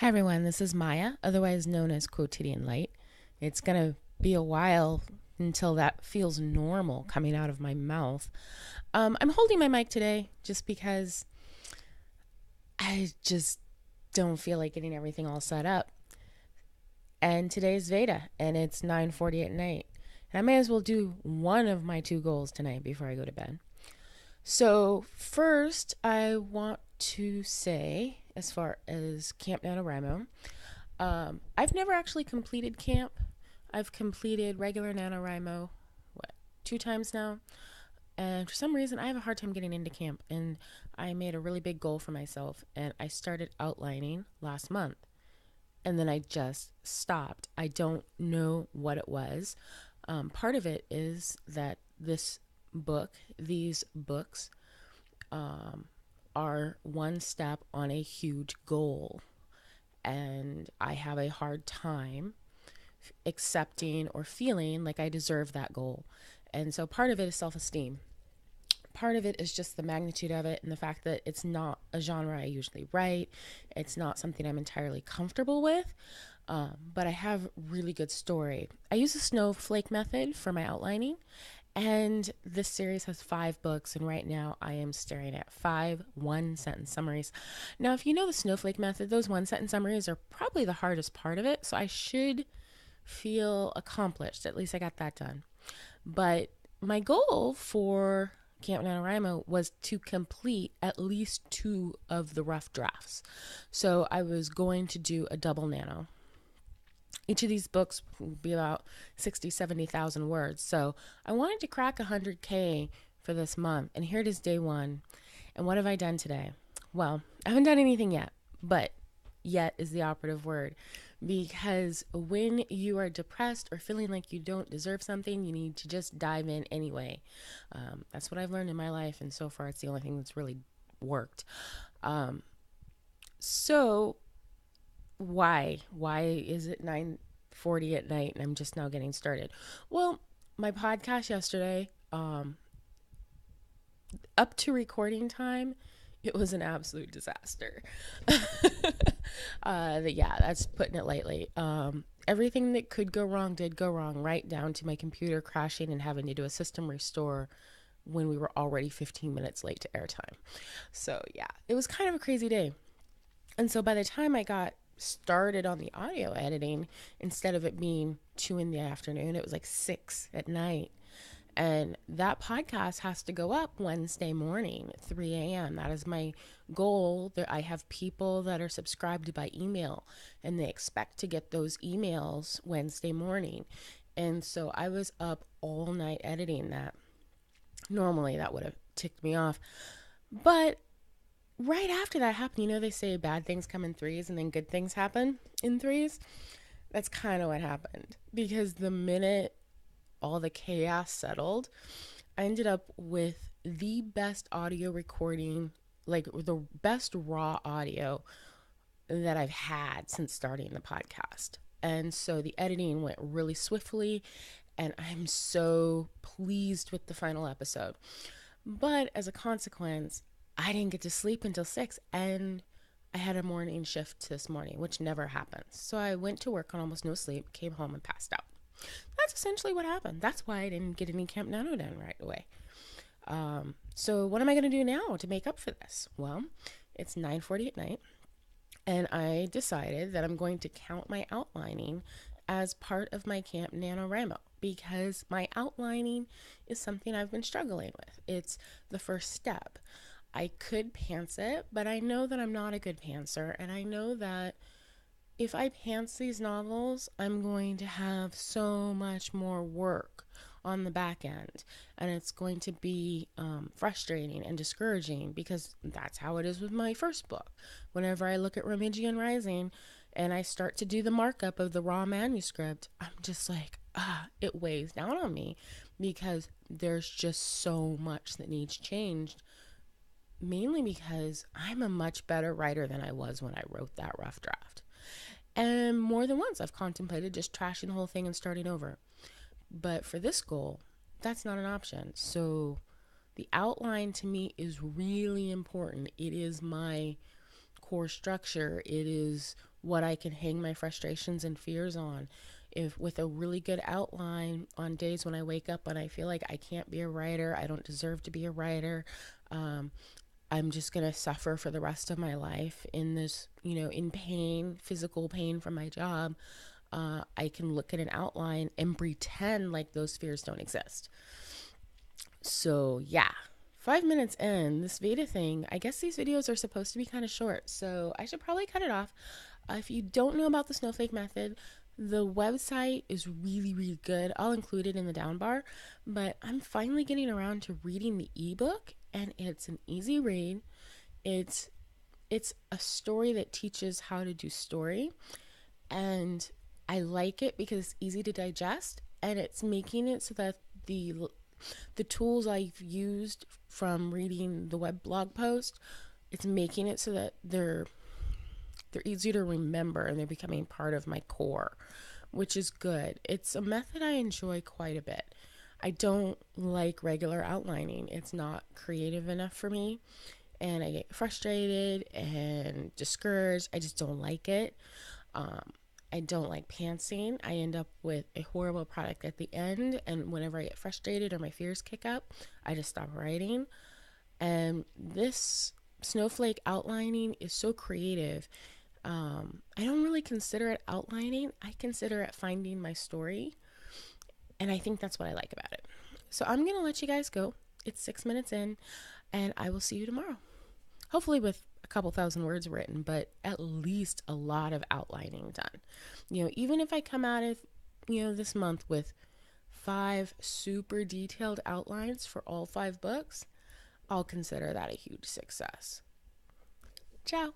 Hi everyone, this is Maya, otherwise known as Quotidian Light. It's going to be a while until that feels normal coming out of my mouth. I'm holding my mic today just because I just don't feel like getting everything all set up. And today's VEDA, and it's 9:40 at night. And I may as well do one of my two goals tonight before I go to bed. So first, I want to say, as far as Campnanowrimo, I've never actually completed camp. I've completed regular NaNoWriMo, two times now. And for some reason, I have a hard time getting into camp. And I made a really big goal for myself. And I started outlining last month. And then I just stopped. I don't know what it was. Part of it is that these books, are one step on a huge goal. And I have a hard time accepting or feeling like I deserve that goal. And so part of it is self esteem. Part of it is just the magnitude of it and the fact that it's not a genre I usually write. It's not something I'm entirely comfortable with, but I have really good story. I use the snowflake method for my outlining, and this series has 5 books, and right now I am staring at 5 1-sentence summaries. Now, if you know the snowflake method, those 1-sentence summaries are probably the hardest part of it, so I should feel accomplished. At least I got that done. But my goal for Campnanowrimo was to complete at least 2 of the rough drafts. So I was going to do a double nano. Each of these books would be about 60, 70,000 words. So I wanted to crack 100K for this month. And here it is, day one. And what have I done today? Well, I haven't done anything yet, but yet is the operative word. Because when you are depressed or feeling like you don't deserve something, you need to just dive in anyway. That's what I've learned in my life. And so far, it's the only thing that's really worked. So why is it 9:40 at night and I'm just now getting started? Well, my podcast yesterday, up to recording time, it was an absolute disaster. That's putting it lightly. Everything that could go wrong did go wrong, right down to my computer crashing and having to do a system restore when we were already 15 minutes late to airtime. So yeah, it was kind of a crazy day. And so by the time I got started on the audio editing, instead of it being 2 in the afternoon, it was like 6 at night. And that podcast has to go up Wednesday morning at 3 a.m. That is my goal. I have people that are subscribed by email, and they expect to get those emails Wednesday morning. And so I was up all night editing that. Normally, that would have ticked me off. But right after that happened, they say bad things come in threes and then good things happen in threes. That's kind of what happened. Because the minute all the chaos settled, I ended up with the best audio recording, like the best raw audio that I've had since starting the podcast. And so the editing went really swiftly, and I'm so pleased with the final episode. But as a consequence, I didn't get to sleep until 6, and I had a morning shift this morning, which never happens. So I went to work on almost no sleep, came home, and passed out. That's essentially what happened. That's why I didn't get any Camp Nano done right away. So what am I going to do now to make up for this? Well, it's 9:40 at night, and I decided that I'm going to count my outlining as part of my Campnanowrimo, because my outlining is something I've been struggling with. It's the first step. I could pants it, but I know that I'm not a good pantser, and I know that if I pants these novels, I'm going to have so much more work on the back end, and it's going to be frustrating and discouraging, because that's how it is with my first book. Whenever I look at Remigian Rising and I start to do the markup of the raw manuscript, I'm just like, it weighs down on me, because there's just so much that needs changed, mainly because I'm a much better writer than I was when I wrote that rough draft. And more than once, I've contemplated just trashing the whole thing and starting over. But for this goal, that's not an option. So the outline to me is really important. It is my core structure. It is what I can hang my frustrations and fears on. If with a really good outline on days when I wake up and I feel like I can't be a writer, I don't deserve to be a writer, um, I'm just going to suffer for the rest of my life in this, in pain, physical pain from my job. I can look at an outline and pretend like those fears don't exist. So, yeah. 5 minutes in, this VEDA thing, I guess these videos are supposed to be kind of short, so I should probably cut it off. If you don't know about the snowflake method, the website is really, really good. I'll include it in the down bar, but I'm finally getting around to reading the ebook, and it's an easy read. It's a story that teaches how to do story, and I like it because it's easy to digest, and it's making it so that the tools I've used from reading the web blog post, it's making it so that they're easy to remember and they're becoming part of my core, which is good. It's a method I enjoy quite a bit. I don't like regular outlining. It's not creative enough for me, and I get frustrated and discouraged. I just don't like it. I don't like pantsing. I end up with a horrible product at the end, and whenever I get frustrated or my fears kick up, I just stop writing. And this snowflake outlining is so creative. I don't really consider it outlining. I consider it finding my story, and I think that's what I like about it. So I'm going to let you guys go. It's 6 minutes in, and I will see you tomorrow. Hopefully with a couple thousand words written, but at least a lot of outlining done. Even if I come out of, this month with 5 super detailed outlines for all 5 books, I'll consider that a huge success. Ciao.